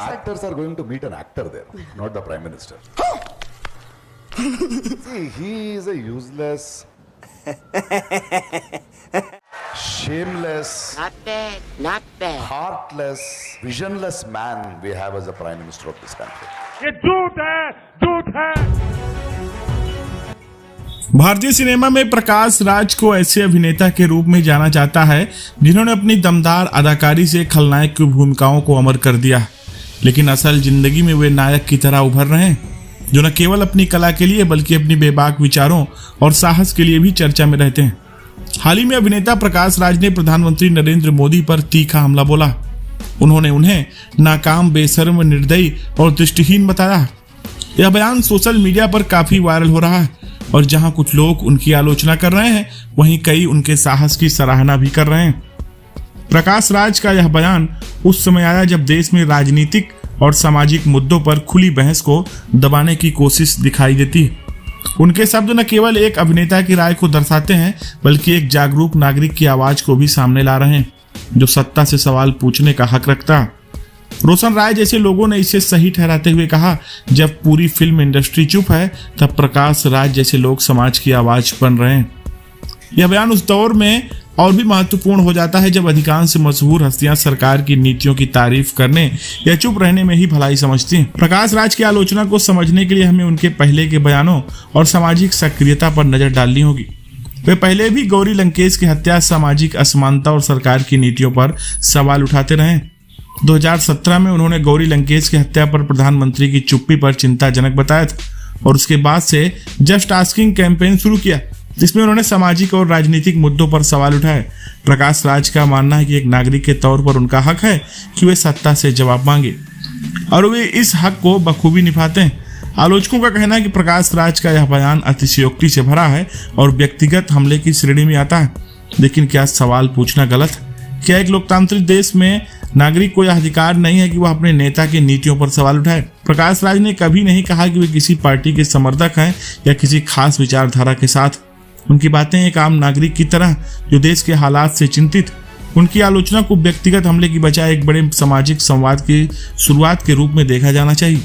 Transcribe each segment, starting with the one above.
Actors are going to meet an actor there, not the Prime Minister. See, he is a useless, shameless, Not bad. heartless, visionless man we have as the Prime Minister of this country. ये झूठ है। भारतीय cinema में प्रकाश राज को ऐसे अभिनेता के रूप में जाना जाता है जिन्होंने अपनी दमदार अदाकारी से खलनायक की भूमिकाओं को अमर कर दिया, लेकिन असल जिंदगी में वे नायक की तरह उभर रहे हैं, जो न केवल अपनी कला के लिए बल्कि अपनी बेबाक विचारों और साहस के लिए भी चर्चा में रहते हैं। हाल ही में अभिनेता प्रकाश राज ने प्रधानमंत्री नरेंद्र मोदी पर तीखा हमला बोला। उन्होंने उन्हें नाकाम, बेशर्म, निर्दयी और दृष्टिहीन बताया। यह बयान सोशल मीडिया पर काफी वायरल हो रहा है और जहां कुछ लोग उनकी आलोचना कर रहे हैं, वहीं कई उनके साहस की सराहना भी कर रहे हैं। प्रकाश राज का यह बयान उस समय आया जब देश में राजनीतिक और सामाजिक मुद्दों पर खुली बहस को दबाने की कोशिश दिखाई देती है। उनके शब्द न केवल एक अभिनेता की राय को दर्शाते हैं, बल्कि एक जागरूक नागरिक की आवाज को भी सामने ला रहे हैं, जो सत्ता से सवाल पूछने का हक रखता है। रोशन राय जैसे लोगों ने इसे सही ठहराते हुए कहा, जब पूरी फिल्म इंडस्ट्री चुप है, तब प्रकाश राज जैसे लोग समाज की आवाज बन रहे हैं। यह बयान उस दौर में और भी महत्वपूर्ण हो जाता है जब अधिकांश मशहूर हस्तियां सरकार की नीतियों की तारीफ करने या चुप रहने में ही भलाई समझती हैं। प्रकाश राज की आलोचना को समझने के लिए हमें उनके पहले के बयानों और सामाजिक सक्रियता पर नजर डालनी होगी। वे पहले भी गौरी लंकेश की हत्या, सामाजिक असमानता और सरकार की नीतियों पर सवाल उठाते रहे। 2017 में उन्होंने गौरी लंकेश की हत्या पर प्रधानमंत्री की चुप्पी पर चिंताजनक बताया था और उसके बाद से जस्ट आस्किंग कैंपेन शुरू किया, जिसमें उन्होंने सामाजिक और राजनीतिक मुद्दों पर सवाल उठाए। प्रकाश राज का मानना है कि एक नागरिक के तौर पर उनका हक है कि वे सत्ता से जवाब मांगे और वे इस हक को बखूबी निभाते हैं। आलोचकों का कहना है कि प्रकाश राज का यह बयान अतिशयोक्ति से भरा है और व्यक्तिगत हमले की श्रेणी में आता है। लेकिन क्या सवाल पूछना गलत है? क्या एक लोकतांत्रिक देश में नागरिक को यह अधिकार नहीं है कि वह अपने नेता की नीतियों पर सवाल उठाए? प्रकाश राज ने कभी नहीं कहा कि वे किसी पार्टी के समर्थक हैं या किसी खास विचारधारा के साथ। उनकी बातें एक आम नागरिक की तरह जो देश के हालात से चिंतित। उनकी आलोचना को व्यक्तिगत हमले की बजाय एक बड़े सामाजिक संवाद की शुरुआत के रूप में देखा जाना चाहिए।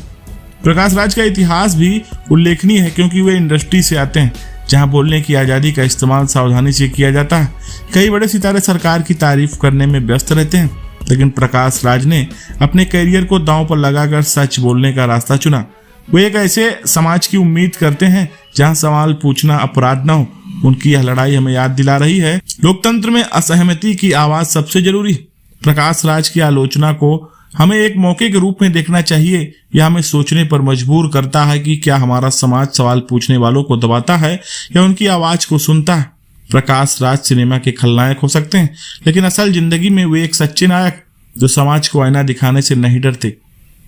प्रकाश राज का इतिहास भी उल्लेखनीय है, क्योंकि वे इंडस्ट्री से आते हैं जहां बोलने की आज़ादी का इस्तेमाल सावधानी से किया जाता है। कई बड़े सितारे सरकार की तारीफ करने में व्यस्त रहते हैं, लेकिन प्रकाश राज ने अपने करियर को दांव पर लगाकर सच बोलने का रास्ता चुना। वे एक ऐसे समाज की उम्मीद करते हैं जहां सवाल पूछना अपराध न हो। उनकी यह लड़ाई हमें याद दिला रही है, लोकतंत्र में असहमति की आवाज सबसे जरूरी है। प्रकाश राज की आलोचना को हमें एक मौके के रूप में देखना चाहिए। यह हमें सोचने पर मजबूर करता है कि क्या हमारा समाज सवाल पूछने वालों को दबाता है या उनकी आवाज को सुनता है। प्रकाश राज सिनेमा के खलनायक हो सकते हैं, लेकिन असल जिंदगी में वे एक सच्चे नायक जो समाज को आईना दिखाने से नहीं डरते।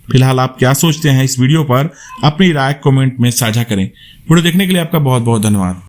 फिलहाल आप क्या सोचते हैं इस वीडियो पर? अपनी राय कमेंट में साझा करें। वीडियो देखने के लिए आपका बहुत बहुत धन्यवाद।